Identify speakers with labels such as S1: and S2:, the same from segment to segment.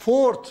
S1: 4th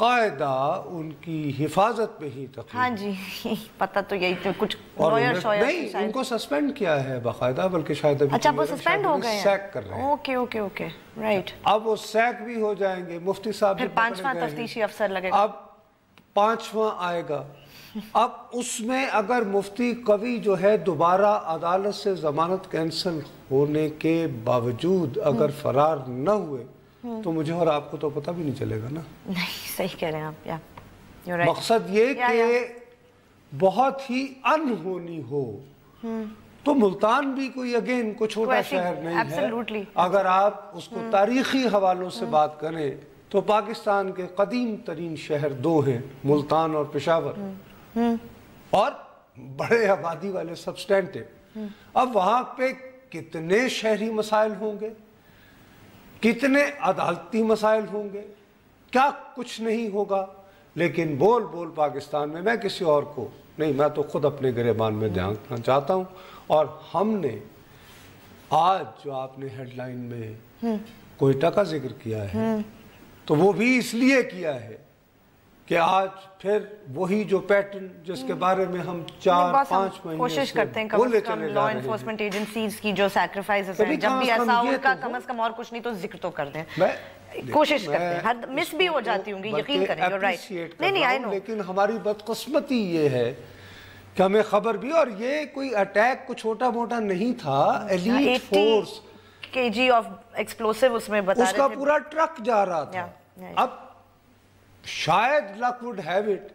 S1: باقاعدہ ان کی حفاظت میں ہی تقریر.
S2: ہاں جی پتہ تو یہی تو کچھ
S1: نہیں ان کو سسپینڈ کیا ہے باقاعدہ, بلکہ شاید ابھی
S2: اچھا وہ سسپینڈ ہو گئے ہیں,
S1: سیک کر رہے ہیں.
S2: Okay okay okay right.
S1: اب وہ سیک بھی ہو جائیں گے, مفتی صاحب
S2: پھر 5واں تفتیشی افسر لگے گا,
S1: اب 5واں آئے گا. اب اس میں اگر مفتی قوی جو ہے دوبارہ عدالت سے ضمانت کینسل ہونے کے باوجود اگر فرار نہ ہوئے تو مجھے اور آپ کو تو پتہ بھی نہیں چلے گا نا.
S2: نہیں صحیح کہہ رہے ہیں آپ.
S1: مقصد یہ کہ بہت ہی انہونی ہو تو ملتان بھی کوئی اگین کوئی چھوٹا شہر نہیں ہے. اگر آپ اس کو تاریخی حوالوں سے بات کریں تو پاکستان کے قدیم ترین شہر 2 ہیں, ملتان اور پشاور, اور بڑے آبادی والے سبسٹینٹو. اب وہاں پہ کتنے شہری مسائل ہوں گے, کتنے عدالتی مسائل ہوں گے, کیا کچھ نہیں ہوگا. لیکن بول بول پاکستان میں کسی اور کو نہیں, میں تو خود اپنے گریبان میں دھیان رکھنا چاہتا ہوں. اور ہم نے آج جو آپ نے ہیڈ لائن میں کوئٹہ کا ذکر کیا ہے تو وہ بھی اس لیے کیا ہے کہ آج پھر وہی جو پیٹرن جس کے بارے میں ہم 4-5 مہینے
S2: کوشش کرتے ہیں کم از کم لا انفورسمنٹ ایجنسیز کی جو سیکریفائسز ہیں, جب بھی ایسا ان کا کم از کم اور کچھ نہیں تو ذکر تو کر دیں, کوشش کرتے ہیں. ہر مس بھی ہو جاتی ہوں گی, یقین کریں, you're right. نہیں آئی نو,
S1: لیکن ہماری بدقسمتی یہ ہے کہ ہمیں خبر بھی, اور یہ کوئی اٹیک کو چھوٹا موٹا نہیں تھا, ایلیٹ فورس
S2: kg آف ایکسپلوسیو اس میں بتا رہے تھے,
S1: اس کا پورا ٹرک جا رہا تھا. اب شاید لک وڈ ہیو اٹ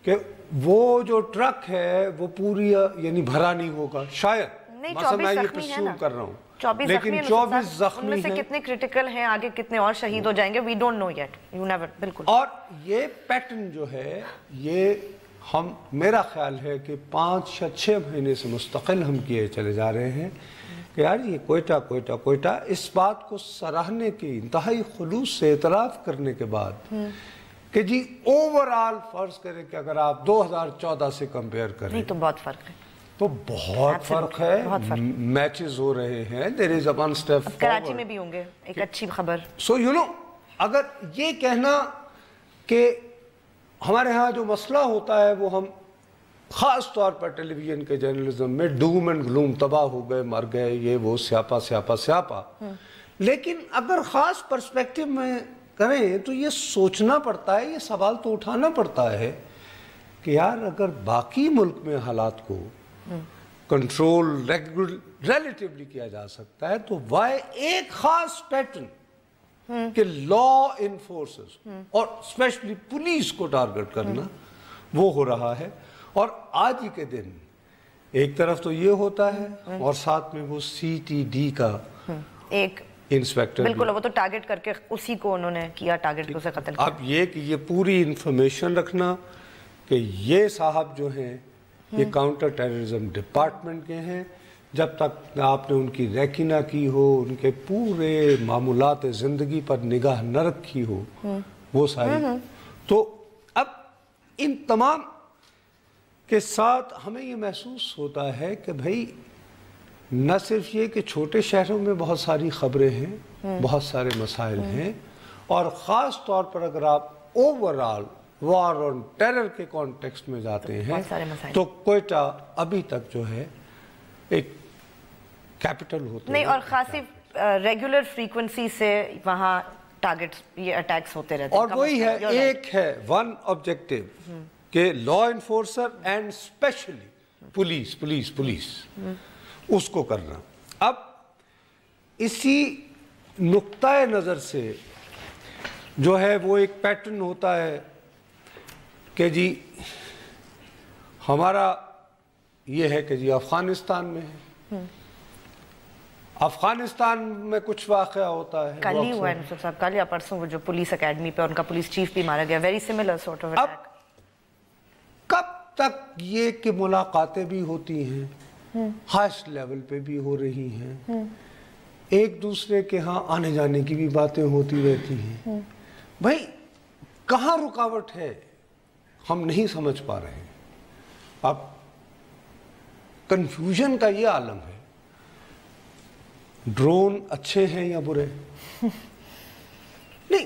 S1: کہ وہ جو ٹرک ہے وہ پوری یعنی بھرا نہیں ہوگا شاید, مثلا میں یہ پرسیوم کر رہا ہوں,
S2: 24
S1: لیکن 24 زخمی ہیں.
S2: ان میں سے کتنے کریٹیکل ہیں, آگے کتنے اور شہید ہو جائیں گے, we don't know yet, you never. بالکل.
S1: اور یہ پیٹرن جو ہے یہ ہم, میرا خیال ہے کہ 5 یا 6 مہینے سے مستقل ہم کیے چلے جا رہے ہیں کہ یار یہ کوئٹہ کوئٹہ کوئٹہ. اس بات کو سراہنے کے انتہائی خلوص سے اعتراف کرنے کے بعد کہ جی اوورآل فرض کریں کہ اگر آپ 2014 سے کمپیئر کریں
S2: نہیں تو بہت فرق ہے,
S1: تو بہت فرق ہے. میچز ہو رہے ہیں, there is a one step forward.
S2: Karachi میں بھی ہوں گے, ایک اچھی خبر.
S1: So you know, اگر یہ کہنا کہ ہمارے ہاں جو مسئلہ ہوتا ہے وہ ہم خاص طور پر ٹیلی ویژن کے جرنلزم میں ڈوم اینڈ گلوم, تباہ ہو گئے, مر گئے, یہ وہ سیاپا سیاپا سیاپا. لیکن اگر خاص پرسپیکٹیو میں کریں تو یہ سوچنا پڑتا ہے, یہ سوال تو اٹھانا پڑتا ہے کہ یار اگر باقی ملک میں حالات کو کنٹرول ریلیٹیولی کیا جا سکتا ہے تو وائی ایک خاص پیٹرن کہ لا انفورسز اور اسپیشلی پولیس کو ٹارگٹ کرنا وہ ہو رہا ہے. اور آج ہی کے دن ایک طرف تو یہ ہوتا ہے اور ساتھ میں وہ CTD کا
S2: ایک
S1: انسپیکٹر,
S2: بالکل وہ تو ٹارگٹ کر کے اسی کو انہوں نے کیا, ٹارگٹ کو اسے قتل کیا.
S1: اب یہ کہ یہ پوری انفارمیشن رکھنا کہ یہ صاحب جو ہیں یہ کاؤنٹر ٹیررزم ڈپارٹمنٹ کے ہیں, جب تک آپ نے ان کی ریکی نہ کی ہو, ان کے پورے معمولات زندگی پر نگاہ نہ رکھی ہو وہ ساری, تو اب ان تمام کے ساتھ ہمیں یہ محسوس ہوتا ہے کہ بھئی نہ صرف یہ کہ چھوٹے شہروں میں بہت ساری خبریں ہیں, بہت سارے مسائل ہیں, اور خاص طور پر اگر آپ اوورآل وار آن ٹیرر کے کانٹیکسٹ میں جاتے ہیں تو کوئٹہ ابھی تک جو ہے ایک کیپٹل ہوتا ہے.
S2: نہیں, اور خاصی ریگولر فریکوینسی سے وہاں ٹارگٹس, یہ اٹیکس ہوتے رہتے ہیں.
S1: اور وہی ہے, ایک ہے ون آبجیکٹو کہ law enforcer and especially police police police اس کو کرنا. اب اسی نقطۂ نظر سے جو ہے وہ ایک پیٹرن ہوتا ہے کہ جی ہمارا یہ ہے کہ جی افغانستان میں ہے, افغانستان میں کچھ واقعہ ہوتا ہے.
S2: کل ہی ہوا ہے نصر صاحب, کل یا پرسوں وہ جو پولیس اکیڈمی پہ ان کا پولیس چیف بھی مارا گیا, very similar sort of attack.
S1: کب تک یہ کہ ملاقاتیں بھی ہوتی ہیں, ہائیسٹ لیول پہ بھی ہو رہی ہیں, ایک دوسرے کے ہاں آنے جانے کی بھی باتیں ہوتی رہتی ہیں, بھائی کہاں رکاوٹ ہے ہم نہیں سمجھ پا رہے ہیں. اب کنفیوژن کا یہ عالم ہے, ڈرون اچھے ہیں یا برے؟ نہیں,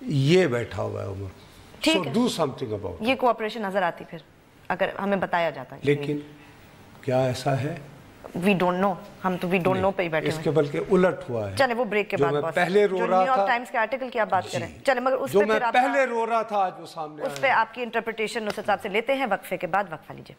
S1: یہ بیٹھا ہوا ہے عمر.
S2: ٹھیک ہے,
S1: do something about it.
S2: یہ کوآپریشن نظر آتی پھر اگر ہمیں بتایا جاتا ہے.
S1: لیکن کیا ایسا ہے؟
S2: وی ڈونٹ نو, ہم تو وی ڈونٹ نو پہ ہی بیٹھے
S1: اس کے بلکہ الٹ ہوا ہے.
S2: چلے وہ بریک کے بعد
S1: جو میں پہلے رو رہا تھا,
S2: نیو یارک ٹائمز کے آرٹیکل کی آپ بات کریں, چلے مگر اس
S1: جو
S2: پہ
S1: میں
S2: پھر
S1: پہلے رو رہا تھا آج وہ سامنے
S2: اس پہ آپ کی انٹرپریٹیشن اس حساب سے لیتے ہیں. وقفے کے بعد وقفہ لیجئے.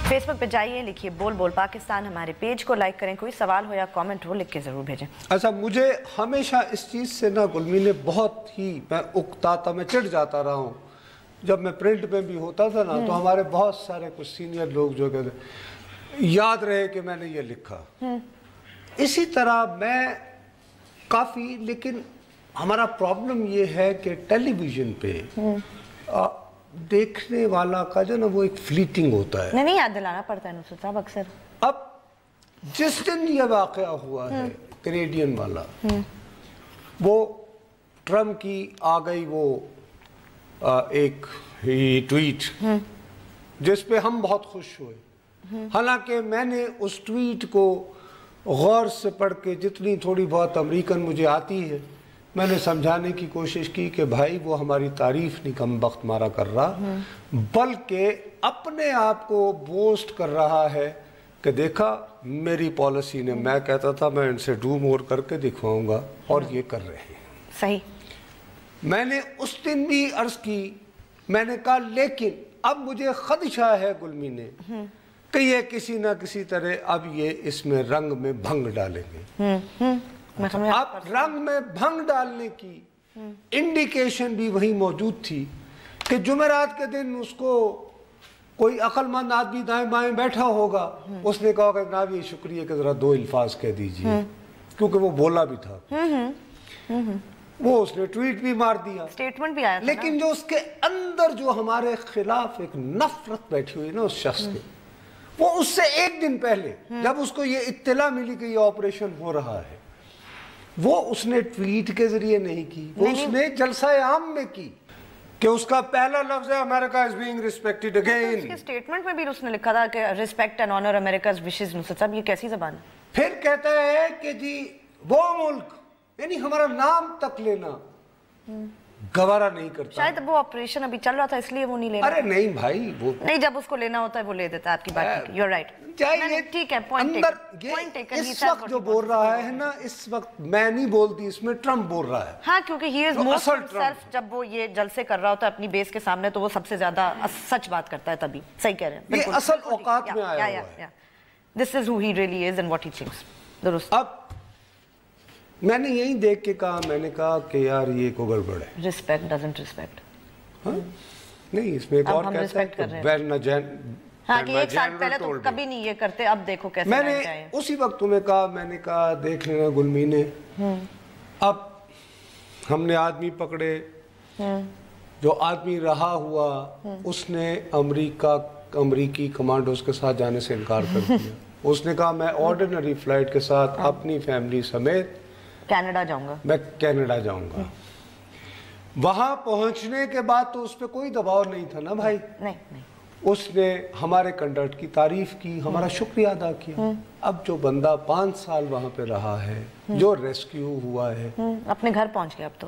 S2: فیس بک پہ جائیے, لکھیے بول بول پاکستان, ہمارے پیج کو لائک کریں, کوئی سوال ہو یا کامنٹ ہو لکھ کے ضرور بھیجیں.
S1: اچھا, مجھے ہمیشہ اس چیز سے نا گلمی نے بہت ہی, میں اکتاتا, میں چڑ جاتا رہا ہوں. جب میں پرنٹ میں بھی ہوتا تھا نا تو ہمارے بہت سارے کچھ سینئر لوگ جو کہتے یاد رہے کہ میں نے یہ لکھا. اسی طرح میں کافی, لیکن ہمارا پرابلم یہ ہے کہ ٹیلی ویژن پہ دیکھنے والا کا جو نا وہ ایک فلیٹنگ ہوتا ہے.
S2: نہیں یاد دلانا پڑتا ہے نصرت صاحب اکثر.
S1: اب جس دن یہ واقعہ ہوا ہے کینیڈین والا, وہ ٹرمپ کی آ گئی وہ ایک ٹویٹ جس پہ ہم بہت خوش ہوئے. حالانکہ میں نے اس ٹویٹ کو غور سے پڑھ کے جتنی تھوڑی بہت امریکن مجھے آتی ہے, میں نے سمجھانے کی کوشش کی کہ بھائی وہ ہماری تعریف نہیں کم بخت مارا کر رہا, بلکہ اپنے آپ کو بوسٹ کر رہا ہے کہ دیکھا میری پالیسی نے, میں کہتا تھا میں ان سے ڈو مور کر کے دکھواؤں گا اور یہ کر رہے ہیں.
S2: صحیح.
S1: میں نے اس دن بھی عرض کی, میں نے کہا لیکن اب مجھے خدشہ ہے گلمی نے کہ یہ کسی نہ کسی طرح اب یہ اس میں رنگ میں بھنگ ڈالیں گے. اب رنگ میں بھنگ ڈالنے کی انڈیکیشن بھی وہی موجود تھی کہ جمعرات کے دن اس کو کوئی عقل مند آدمی دائیں بائیں بیٹھا ہوگا, اس نے کہا کہ جناب یہ شکریہ کہ ذرا 2 الفاظ کہہ دیجئے, کیونکہ وہ بولا بھی تھا. وہ اس نے ٹویٹ بھی مار دیا,
S2: سٹیٹمنٹ بھی آیا تھا,
S1: لیکن جو اس کے اندر جو ہمارے خلاف ایک نفرت بیٹھی ہوئی نا اس شخص کے, وہ اس سے ایک دن پہلے جب اس کو یہ اطلاع ملی کہ یہ آپریشن ہو رہا ہے, وہ اس نے ٹویٹ کے ذریعے نہیں کی, وہ اس نے جلسہ عام میں کی کہ اس کا پہلا لفظ ہے امریکہ is being respected again.
S2: اس کے سٹیٹمنٹ میں بھی اس نے لکھا تھا کہ respect and honor America's wishes. نصرت صاحب یہ کیسی زبان ہے؟
S1: پھر کہتا ہے کہ جی وہ ملک, یعنی ہمارا نام تک لینا گوارا نہیں کرتا.
S2: شاید وہ آپریشن ابھی چل رہا تھا اس لیے وہ نہیں لے رہا.
S1: ارے نہیں بھائی, وہ
S2: نہیں, جب اس کو لینا ہوتا ہے وہ لے دیتا ہے. آپ کی بات ٹھیک ہے, you're right. ٹھیک ہے,
S1: اندر اس وقت جو بول رہا ہے نا, اس وقت میں نہیں بولتی, اس میں ٹرمپ بول رہا ہے.
S2: ہاں, کیونکہ he is most himself. جب وہ یہ جلسے کر رہا ہوتا ہے اپنی بیس کے سامنے تو وہ سب سے زیادہ سچ بات کرتا ہے تبھی. صحیح کہہ رہے ہیں,
S1: یہ اصل اوقات میں آیا ہوا ہے.
S2: This is who he really is and what he thinks. درست.
S1: اب میں نے یہی دیکھ کے کہا, میں نے کہا کہ یار یہ کو گڑبڑ ہے.
S2: Respect doesn't respect.
S1: نہیں, اس میں ایک اور کہتا ہے
S2: ہاں کہ ایک سال پہلے تو کبھی نہیں یہ کرتے, اب دیکھو کیسے
S1: میں نے اسی وقت تمہیں کہا, میں نے کہا دیکھ لینا گلمی نے, اب ہم نے آدمی پکڑے, جو آدمی رہا ہوا اس نے امریکی کمانڈوز کے ساتھ جانے سے انکار کر دیا. اس نے کہا میں آرڈینری فلائٹ کے ساتھ اپنی فیملی سمیت
S2: کینیڈا جاؤں گا,
S1: میں کینیڈا جاؤں گا. وہاں پہنچنے کے بعد تو اس پہ کوئی دباؤ نہیں تھا نا بھائی.
S2: نہیں,
S1: اس نے ہمارے کنڈکٹ کی تعریف کی, ہمارا شکریہ ادا کیا. اب جو بندہ 5 سال وہاں پہ رہا ہے, جو ریسکیو ہوا ہے,
S2: اپنے گھر پہنچ گیا, اب تو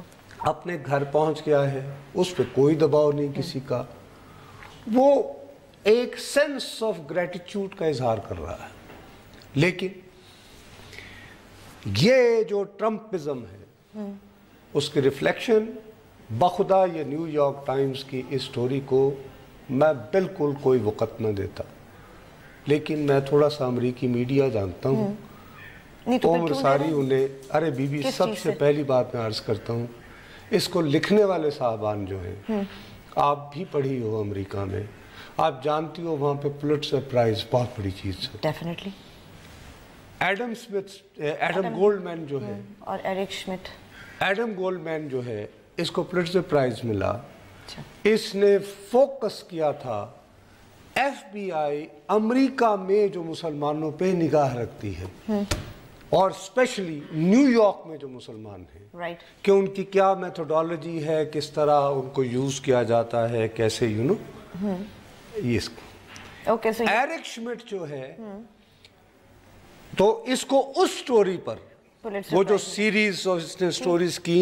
S1: اپنے گھر پہنچ گیا ہے, اس پہ کوئی دباؤ نہیں کسی کا, وہ ایک سینس آف گریٹیٹیوڈ کا اظہار کر رہا ہے. لیکن یہ جو ٹرمپزم ہے اس کی ریفلیکشن بخدا یہ نیو یارک ٹائمز کی اس سٹوری کو میں بالکل کوئی وقت نہ دیتا, لیکن میں تھوڑا سا امریکی میڈیا جانتا ہوں, عمر ساری انہیں, ارے بی بی سب سے پہلی بات میں عرض کرتا ہوں, اس کو لکھنے والے صاحبان جو ہیں, آپ بھی پڑھی ہو امریکہ میں, آپ جانتی ہو وہاں پہ پولیٹزر پرائز بہت بڑی چیز ہے.
S2: ڈیفینیٹلی.
S1: ایڈم گولڈ مین جو ہے,
S2: اور ایرک شمٹ,
S1: ایڈم گولڈ مین جو ہے, اس کو پولیٹزر پرائز ملا. اس نے فوکس کیا تھا ایف بی آئی امریکہ میں جو مسلمانوں پہ نگاہ رکھتی ہے, اور اسپیشلی نیو یارک میں جو مسلمان ہیں کہ ان کی کیا میتھڈالوجی ہے, کس طرح ان کو یوز کیا جاتا ہے, کیسے یہ اس کو ایرک شمٹ جو ہے تو اس کو اس سٹوری پر وہ جو سیریز اس نے سٹوریز کی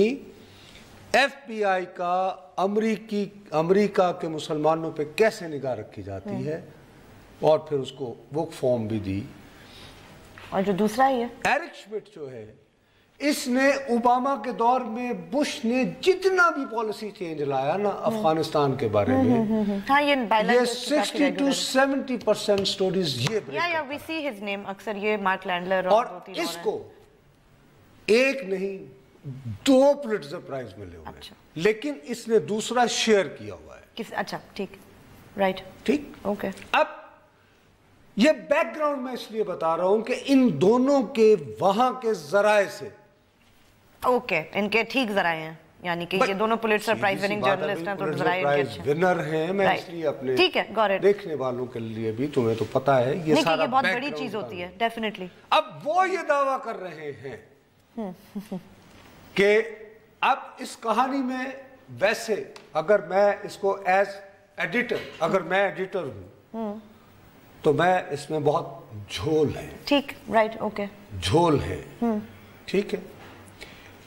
S1: ایف بی آئی کا امریکہ کے مسلمانوں پہ کیسے نگاہ رکھی جاتی ہے, اور پھر اس کو بک فارم بھی دی.
S2: اور جو دوسرا ہی ہے
S1: ایرک شمٹ جو ہے, اس نے اوباما کے دور میں بش نے جتنا بھی پالیسی چینج لایا نا افغانستان کے بارے میں, یہ 60 to 70% stories
S2: we see his name اکثر یہ مارک لینڈلر,
S1: اور اس کو ایک نہیں 2 پولیٹزر پرائز ملے ہوئے ہیں, لیکن اس نے دوسرا شیئر کیا ہوا ہے.
S2: اچھا ٹھیک, رائٹ,
S1: ٹھیک,
S2: اوکے.
S1: اب یہ بیک گراؤنڈ میں اس لیے بتا رہا ہوں کہ ان دونوں کے وہاں کے ذرائع سے
S2: ان کے ٹھیک ذرائع ہیں, یعنی کہ یہ دونوں پولیٹزر پرائز وننگ جرنلسٹ ہیں تو ذرائع ان کے اچھے
S1: ونر ہیں. میں اس لیے اپنے دیکھنے والوں کے لیے بھی, تمہیں تو پتا ہے یہ سارا
S2: بہت بڑی چیز ہوتی ہے ڈیفینیٹلی.
S1: اب وہ یہ دعویٰ کر رہے ہیں کہ اب اس کہانی میں ویسے اگر میں اس کو ایز ایڈیٹر, اگر میں ایڈیٹر ہوں تو میں اس میں بہت جھول ہے.
S2: ٹھیک, رائٹ, اوکے,
S1: جھول ہے, ٹھیک ہے,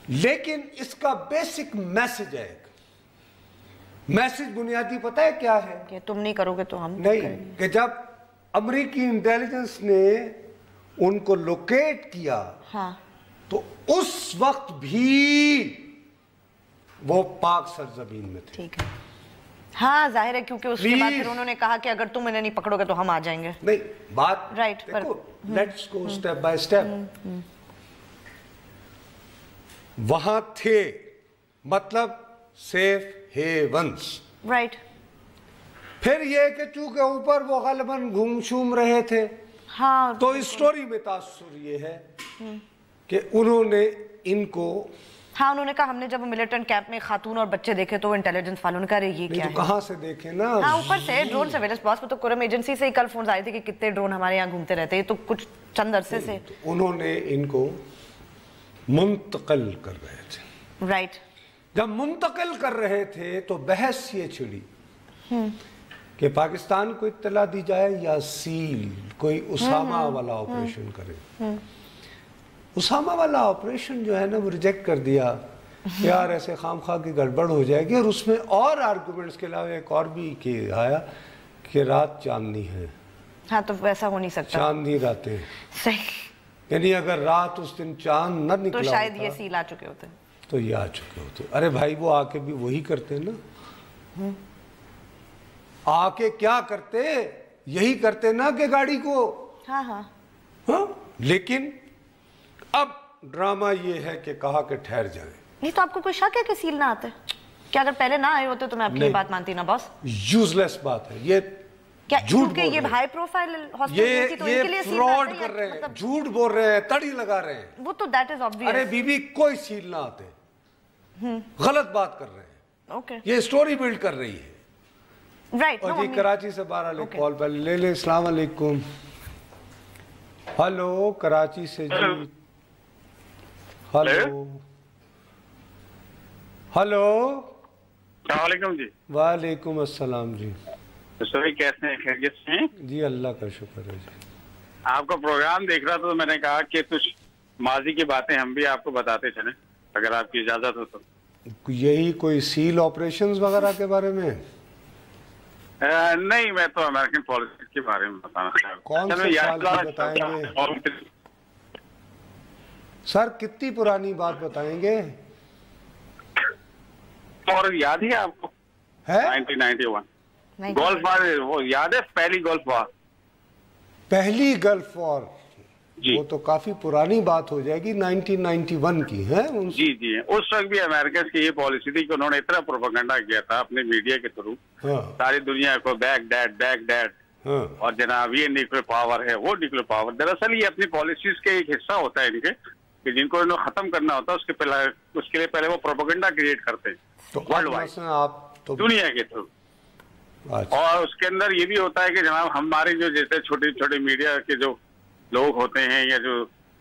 S1: لیکن اس کا بیسک میسج ہے, میسج بنیادی پتہ ہے کیا ہے؟
S2: کہ تم نہیں کرو گے تو ہم
S1: نہیں, کہ جب امریکی انٹیلیجنس نے ان کو لوکیٹ کیا تو اس وقت بھی وہ پاک سرزمین میں تھے.
S2: ٹھیک ہے, ہاں ظاہر ہے, کیونکہ اس کے بعد پھر انہوں نے کہا کہ اگر تم انہیں نہیں پکڑو گے تو ہم آ جائیں گے.
S1: نہیں, بات
S2: دیکھو,
S1: let's go step by step. وہاں تھے مطلب سیف ہیونز,
S2: رائٹ.
S1: پھر یہ کہ چونکہ اوپر وہ غالباً گھوم شوم رہے تھے,
S2: ہاں,
S1: تو اس سٹوری میں تاثر یہ ہے کہ انہوں نے ان کو,
S2: ہاں انہوں نے کہا ہم نے جب ملیٹنٹ کیمپ میں خاتون اور بچے دیکھے تو وہ انٹیلیجنس والوں نے کہا یہ کیا ہے.
S1: کہاں سے دیکھے نا,
S2: ہاں اوپر سے ڈرون سرویلنس, باس میں تو کرم ایجنسی سے ہی کل فونز آئے تھے کہ کتنے ڈرون ہمارے یہاں گھومتے رہتے ہیں, تو کچھ چند عرصے سے
S1: انہوں نے ان کو منتقل کر رہے تھے.
S2: رائٹ,
S1: جب منتقل کر رہے تھے تو بحث یہ چھڑی کہ پاکستان کو اطلاع دی جائے یا سیل کوئی اسامہ والا آپریشن کرے. اسامہ والا آپریشن جو ہے نا وہ ریجیکٹ کر دیا کہ یار ایسے خام خواہ کی گڑبڑ ہو جائے گی, اور اس میں اور آرگومنٹس کے علاوہ ایک اور بھی کہ آیا کہ رات چاندنی ہے.
S2: ہاں تو ویسا ہو نہیں سکتا,
S1: چاندنی راتیں,
S2: صحیح,
S1: یعنی اگر رات اس دن چاند نہ نکلا
S2: تو شاید یہ سیل آ چکے ہوتے,
S1: تو یہ آ چکے ہوتے. ارے بھائی وہ آ کے بھی وہی کرتے نا, آ کے کیا کرتے, یہی کرتے نا کہ گاڑی کو, ہاں, لیکن اب ڈرامہ یہ ہے کہ کہا کہ ٹھہر جائیں.
S2: نہیں تو آپ کو کوئی شک ہے کہ سیل نہ آتے, کہ اگر پہلے نہ آئے ہوتے تو میں آپ کی بات مانتی نا باس.
S1: یوزلیس بات ہے یہ,
S2: کیونکہ یہ ہائی پروفائل ہاسپٹل تھی تو ان کے لیے سیل
S1: فراڈ کر رہے ہیں, جھوٹ بول رہے ہیں, تڑی لگا رہے ہیں.
S2: وہ تو دیٹ از obvious.
S1: ارے بی بی کوئی سیل نہ آتے, غلط بات کر رہے ہیں.
S2: اوکے,
S1: یہ سٹوری بلڈ کر رہی ہے.
S2: رائٹ,
S1: اور جی کراچی سے 12 علیہ کال پہلے لے لے. السلام علیکم. ہلو کراچی سے جی, ہلو ہلو,
S3: السلام علیکم جی.
S1: وعلیکم السلام جی.
S3: سبھی کیسے ہیں, خیریت سے ہیں؟
S1: جی اللہ کا شکر ہے جی.
S3: آپ کا پروگرام دیکھ رہا تھا تو میں نے کہا کہ کچھ ماضی کی باتیں ہم بھی آپ کو بتاتے چلیں, اگر آپ کی اجازت ہو تو.
S1: یہی کوئی سیل آپریشنز وغیرہ کے بارے میں؟
S3: نہیں, میں تو امریکن پالیسی کے بارے میں بتانا چاہتا ہوں.
S1: کون سے سال کی بتائیں گے سر, کتنی پرانی بات بتائیں گے؟
S3: اور یاد ہے آپ کو 1991 گولف وار, وہ یاد ہے پہلی گولف وار,
S1: پہلی گلف وار؟ وہ تو کافی پرانی بات ہو جائے گی, 1991 کی ہے.
S3: جی جی, اس وقت بھی امریکہ کی یہ پالیسی تھی کہ انہوں نے اتنا پروپیگنڈا کیا تھا اپنے میڈیا کے تھرو ساری دنیا کو, بیک ڈیڈ, اور جناب یہ نیوکلیر پاور ہے, وہ نیوکلیر پاور. دراصل یہ اپنی پالیسیز کے ایک حصہ ہوتا ہے ان کے, کہ جن کو انہوں ختم کرنا ہوتا ہے اس کے لیے پہلے وہ پروپیگنڈا کریٹ کرتے ہیں ورلڈ وائڈ دنیا کے تھرو. اور اس کے اندر یہ بھی ہوتا ہے کہ جناب ہمارے جو جیسے چھوٹی چھوٹی میڈیا کے جو لوگ ہوتے ہیں یا جو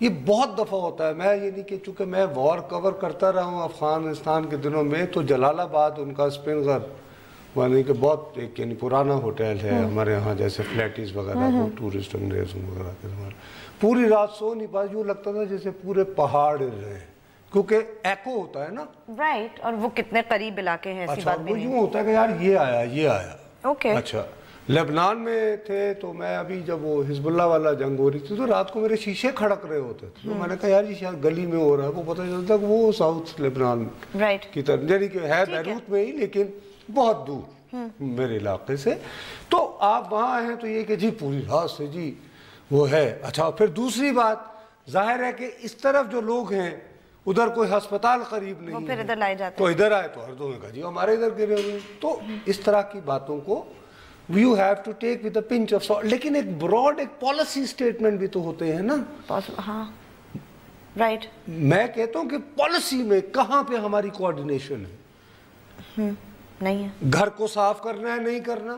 S1: یہ بہت دفعہ ہوتا ہے. میں یہ نہیں کہ چونکہ میں وار کور کرتا رہا ہوں افغانستان کے دنوں میں, تو جلال آباد ان کا اسپن گھر یعنی کہ بہت ایک یعنی پرانا ہوٹل ہے ہمارے ہاں, جیسے فلیٹیز وغیرہ ٹورسٹ انگریز وغیرہ کے زمانے. پوری رات سو نہیں پایا, یوں لگتا تھا جیسے پورے پہاڑ رہے ہیں, کیونکہ ایکو ہوتا ہے نا.
S2: رائٹ, اور وہ کتنے قریب علاقے ہیں, ایسی بات بھی نہیں.
S1: یوں ہوتا ہے کہ یار یہ آیا یہ آیا.
S2: اوکے.
S1: اچھا لبنان میں تھے تو میں ابھی جب وہ حزب اللہ والا جنگ ہو رہی تھی تو رات کو میرے شیشے کھڑک رہے ہوتے تھے, تو میں نے کہا یار یہ شاید گلی میں ہو رہا ہے, وہ پتہ چلتا کہ وہ ساؤتھ لبنان کی طرف, یعنی کہ ہے بیروت میں ہی لیکن بہت دور میرے علاقے سے. تو آپ وہاں ہیں تو یہ کہ جی پوری رات سے جی وہ ہے. اچھا پھر دوسری بات ظاہر ہے کہ اس طرف جو لوگ ہیں ادھر کوئی ہسپتال قریب نہیں,
S2: پھر ادھر لائے جاتے
S1: تو ادھر آئے تو ہر دو میں کہا جی ہمارے ادھر گرے ہوئے. تو اس طرح کی باتوں کو you have to take with a pinch of salt. لیکن ایک براڈ ایک پالیسی سٹیٹمنٹ بھی تو ہوتے ہیں نا.
S2: ہاں رائٹ.
S1: میں کہتا ہوں کہ پالیسی میں کہاں پہ ہماری کوآرڈینیشن ہے؟
S2: نہیں ہے.
S1: گھر کو صاف کرنا ہے نہیں کرنا,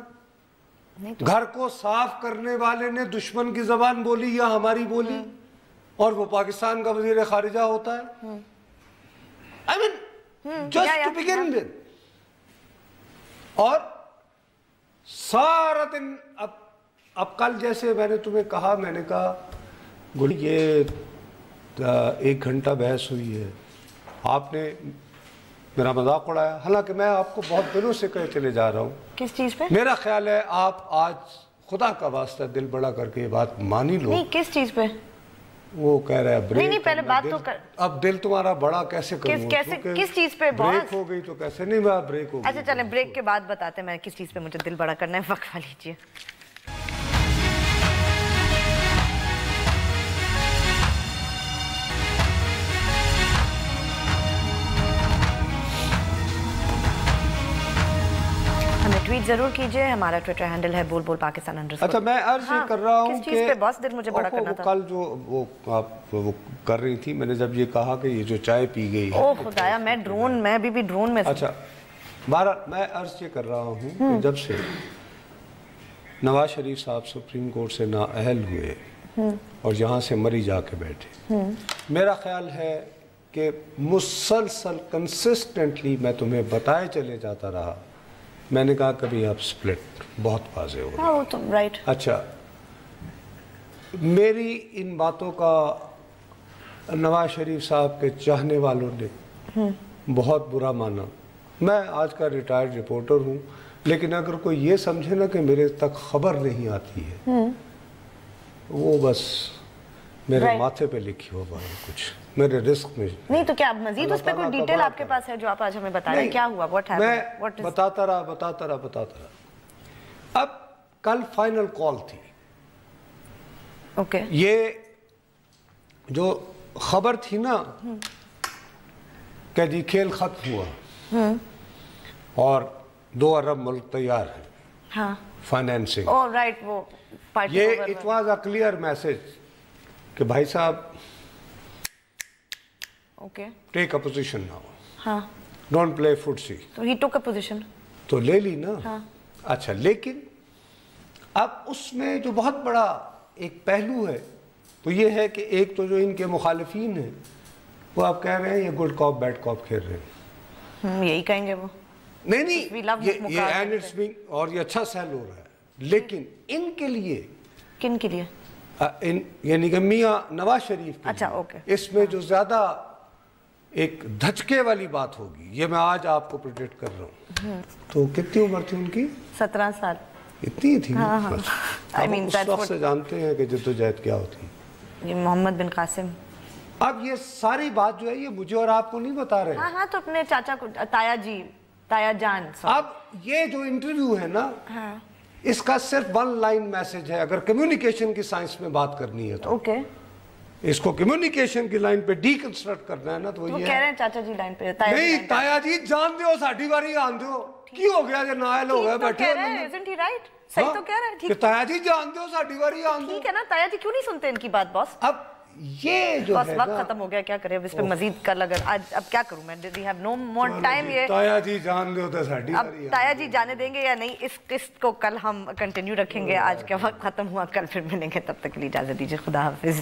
S1: گھر کو صاف کرنے والے نے دشمن کی زبان بولی یا ہماری بولی, اور وہ پاکستان کا وزیر خارجہ ہوتا ہے. I mean just to begin with. اور سارا دن اب کل جیسے میں نے تمہیں کہا, میں نے کہا گلی یہ 1 گھنٹہ بحث ہوئی ہے, آپ نے میرا مذاق اڑایا, حالانکہ میں آپ کو بہت دنوں سے کہے چلے جا رہا ہوں.
S2: کس چیز پہ؟
S1: میرا خیال ہے آپ آج خدا کا واسطہ دل بڑا کر کے یہ بات مانی لو.
S2: نہیں کس چیز پہ؟
S1: وہ کہہ رہا ہے بریک.
S2: نہیں پہلے بات تو کر.
S1: اب دل تمہارا بڑا کیسے کروں؟
S2: کس چیز پہ باس؟
S1: بریک ہو گئی تو کیسے نہیں بات بریک ہو گئی.
S2: اچھا چلیں بریک کے بعد بتاتے ہیں میں کس چیز پہ مجھے دل بڑا کرنا ہے, وقفہ لیجیے. ہمیں ٹویٹ ضرور کیجئے, ہمارا ٹویٹر ہینڈل ہے بول بول پاکستان _.
S1: اچھا میں عرض یہ کر رہا ہوں
S2: کس چیز پہ باس دل مجھے بڑا کرنا تھا؟
S1: کل جو وہ آپ وہ کر رہی تھی, میں نے جب یہ کہا کہ یہ جو چائے پی گئی ہے,
S2: او خدایا میں ابھی بھی ڈرون میں.
S1: اچھا میں عرض یہ کر رہا ہوں کہ جب سے نواز شریف صاحب سپریم کورٹ سے نااہل ہوئے اور یہاں سے مری جا کے بیٹھے, میرا خیال ہے کہ مسلسل کنسسٹنٹلی میں تمہیں بتائے چلے جاتا رہا, میں نے کہا کبھی آپ سپلٹ بہت واضح ہو رہا.
S2: وہ تو رائٹ.
S1: اچھا میری ان باتوں کا نواز شریف صاحب کے چاہنے والوں نے بہت برا مانا. میں آج کا ریٹائرڈ رپورٹر ہوں, لیکن اگر کوئی یہ سمجھے نا کہ میرے تک خبر نہیں آتی ہے, وہ بس میرے ماتھے پہ لکھی ہو بات کچھ, میرے رزق میں
S2: نہیں. تو کیا مزید اس پہ کوئی ڈیٹیل آپ کے پاس ہے جو آپ آج ہمیں بتا رہے ہیں؟ کیا ہوا؟
S1: میں بتاتا رہا. اب کل فائنل کال تھی.
S2: اوکے.
S1: یہ جو خبر تھی نا کہ جی کھیل ختم ہوا اور 2 ارب ملک تیار ہیں,
S2: ہاں
S1: فائنینسنگ.
S2: رائٹ. وہ
S1: یہ it was a clear message کہ بھائی صاحب
S2: okay
S1: take a position now,
S2: ہاں
S1: ڈونٹ پلے فٹسی.
S2: تو ہی ٹوک اے پوزیشن,
S1: تو لے لی نا. اچھا لیکن اب اس میں جو بہت بڑا ایک پہلو ہے تو یہ ہے کہ ایک تو جو ان کے مخالفین ہیں وہ آپ کہہ رہے ہیں یہ گڈ کاپ بیڈ کاپ کھیل رہے ہیں.
S2: یہی کہیں گے وہ.
S1: نہیں اور یہ اچھا سیل ہو رہا ہے, لیکن ان کے لیے.
S2: کن کے لیے؟
S1: یعنی کہ میاں نواز شریف کے
S2: اچھا اوکے.
S1: اس میں جو زیادہ ایک دھچکے والی بات ہوگی, یہ میں آج آپ کو پریڈکٹ کر رہا ہوں. تو کتنی عمر تھی ان کی؟
S2: 17 سال.
S1: اتنی تھی. اس وقت سے جانتے ہیں کہ جدوجہد کیا ہوتی.
S2: یہ محمد بن قاسم.
S1: اب یہ ساری بات جو ہے یہ مجھے اور آپ کو نہیں بتا رہے.
S2: ہاں تو اپنے چاچا کو, تایا جان.
S1: اب یہ جو انٹرویو ہے نا, اس کا صرف 1 لائن میسج ہے اگر کمیونیکیشن کی سائنس میں بات کرنی ہے تو.
S2: اوکے.
S1: اس کو کمیونیکیشن کی لائن پہ ڈی کنسٹرکٹ کرنا ہے نا, تو یہ
S2: کہہ رہے ہیں چاچا جی لائن پہ.
S1: نہیں تایا جی جان دیو ساڈی واری آن دیو. کی ہو گیا جو نائل ہو گیا بیٹھے
S2: کہہ رہے ہیں, isn't he right? صحیح تو کہہ رہے ہیں.
S1: کہ تایا جی جان دیو ساڈی واری آن دیو.
S2: ٹھیک ہے نا, تایا جی کیوں نہیں سنتے ان کی بات باس؟
S1: اب یہ جو ہے
S2: وقت ختم ہو گیا, کیا کریں اب اس پہ مزید کل اگر اب کیا کروں میں, we have no more time. یہ
S1: تایا جی جان دیو تو ساڈی واری.
S2: اب تایا جی جانے دیں گے یا نہیں, اس قسط کو کل ہم کنٹینیو رکھیں گے. آج کا وقت ختم ہوا, کل پھر ملیں گے, تب تک کے لیے اجازت دیجیے. خدا حافظ.